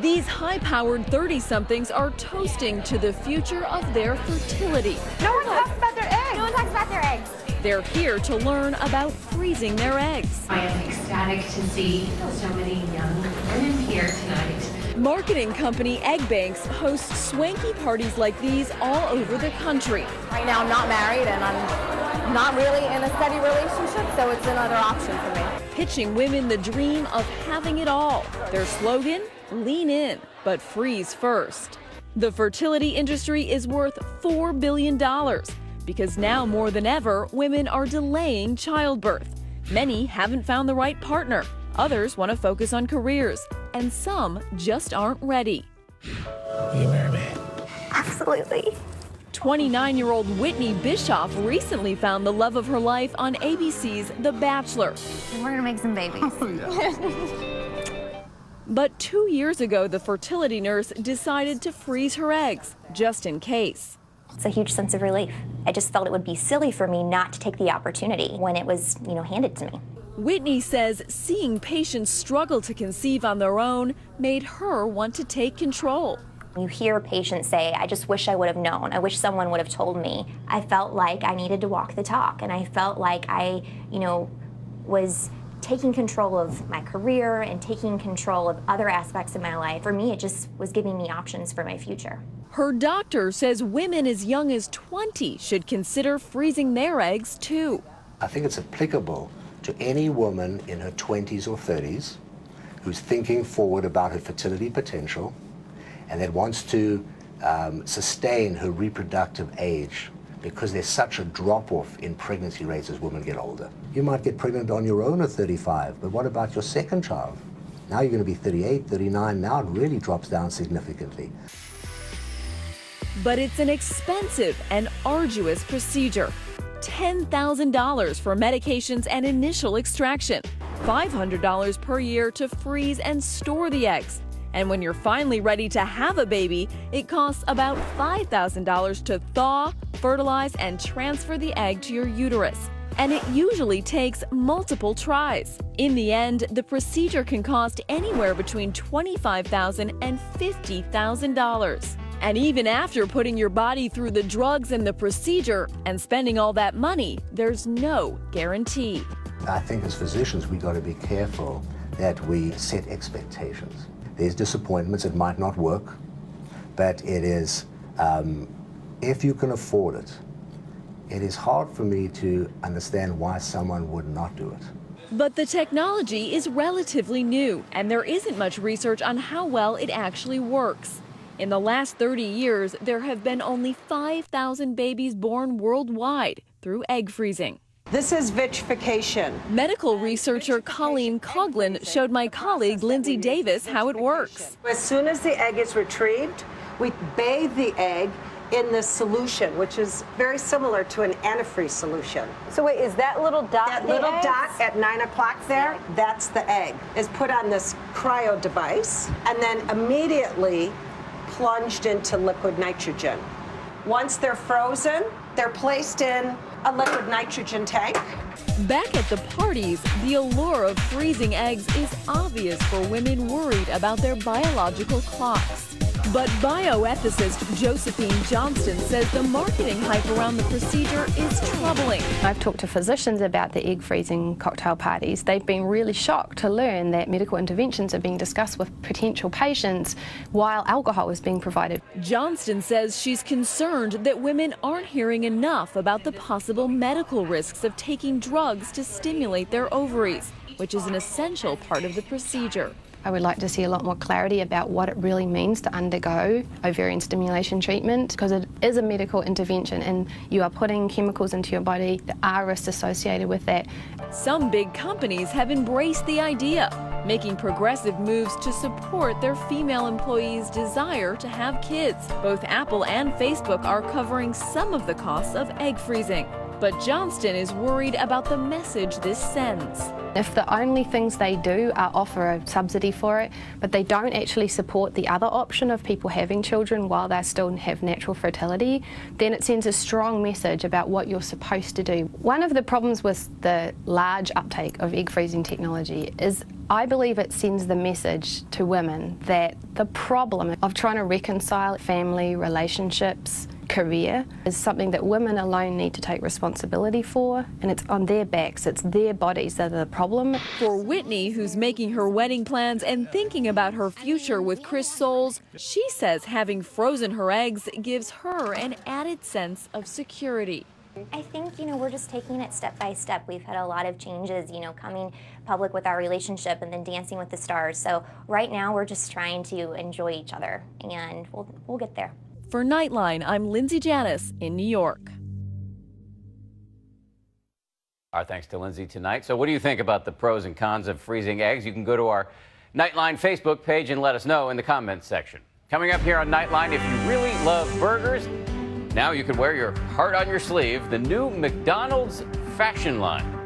These high-powered 30-somethings are toasting to the future of their fertility. No one talks about their eggs. No one talks about their eggs. They're here to learn about freezing their eggs. I am ecstatic to see so many young women here tonight. Marketing company Egg Banks hosts swanky parties like these all over the country. Right now I'm not married and I'm not really in a steady relationship, so it's another option for me. Pitching women the dream of having it all. Their slogan, lean in, but freeze first. The fertility industry is worth $4 billion because now more than ever, women are delaying childbirth. Many haven't found the right partner. Others want to focus on careers, and some just aren't ready. Will you marry me? Absolutely. 29-year-old Whitney Bischoff recently found the love of her life on ABC's The Bachelor. And we're gonna make some babies. But 2 years ago, the fertility nurse decided to freeze her eggs, just in case. It's a huge sense of relief. I just felt it would be silly for me not to take the opportunity when it was, handed to me. Whitney says seeing patients struggle to conceive on their own made her want to take control. You hear patients say, I just wish I would have known. I wish someone would have told me. I felt like I needed to walk the talk, and I felt like I, was taking control of my career and taking control of other aspects of my life. For me, it just was giving me options for my future. Her doctor says women as young as 20 should consider freezing their eggs too. I think it's applicable to any woman in her 20s or 30s who's thinking forward about her fertility potential and that wants to sustain her reproductive age, because there's such a drop-off in pregnancy rates as women get older. You might get pregnant on your own at 35, but what about your second child? Now you're going to be 38, 39, now it really drops down significantly. But it's an expensive and arduous procedure. $10,000 for medications and initial extraction, $500 per year to freeze and store the eggs. And when you're finally ready to have a baby, it costs about $5,000 to thaw, fertilize, and transfer the egg to your uterus. And it usually takes multiple tries. In the end, the procedure can cost anywhere between $25,000 and $50,000. And even after putting your body through the drugs and the procedure and spending all that money, there's no guarantee. I think as physicians, we got to be careful that we set expectations. There's disappointments, it might not work, but it is, if you can afford it, it is hard for me to understand why someone would not do it. But the technology is relatively new, and there isn't much research on how well it actually works. In the last 30 years, there have been only 5,000 babies born worldwide through egg freezing. This is vitrification. Medical researcher Colleen Coughlin showed my colleague Lindsay Davis how it works. As soon as the egg is retrieved, we bathe the egg in this solution, which is very similar to an antifreeze solution. So wait, is that little dot That little dot at 9 o'clock there, that's the egg. It's put on this cryo device and then immediately plunged into liquid nitrogen. Once they're frozen, they're placed in a liquid nitrogen tank. Back at the parties, the allure of freezing eggs is obvious for women worried about their biological clocks. But bioethicist Josephine Johnston says the marketing hype around the procedure is troubling. I've talked to physicians about the egg freezing cocktail parties. They've been really shocked to learn that medical interventions are being discussed with potential patients while alcohol is being provided. Johnston says she's concerned that women aren't hearing enough about the possible medical risks of taking drugs to stimulate their ovaries, which is an essential part of the procedure. I would like to see a lot more clarity about what it really means to undergo ovarian stimulation treatment, because it is a medical intervention and you are putting chemicals into your body. There are risks associated with that. Some big companies have embraced the idea, making progressive moves to support their female employees' desire to have kids. Both Apple and Facebook are covering some of the costs of egg freezing. But Johnston is worried about the message this sends. If the only things they do are offer a subsidy for it, but they don't actually support the other option of people having children while they still have natural fertility, then it sends a strong message about what you're supposed to do. One of the problems with the large uptake of egg freezing technology is I believe it sends the message to women that the problem of trying to reconcile family, relationships, career is something that women alone need to take responsibility for, and it's on their backs, it's their bodies that are the problem. For Whitney, who's making her wedding plans and thinking about her future with Chris Soules, she says having frozen her eggs gives her an added sense of security. I think, we're just taking it step by step. We've had a lot of changes, coming public with our relationship and then Dancing with the Stars. So right now we're just trying to enjoy each other, and we'll get there. For Nightline, I'm Lindsay Janis in New York. Our thanks to Lindsay tonight. So what do you think about the pros and cons of freezing eggs? You can go to our Nightline Facebook page and let us know in the comments section. Coming up here on Nightline, if you really love burgers, now you can wear your heart on your sleeve, the new McDonald's fashion line.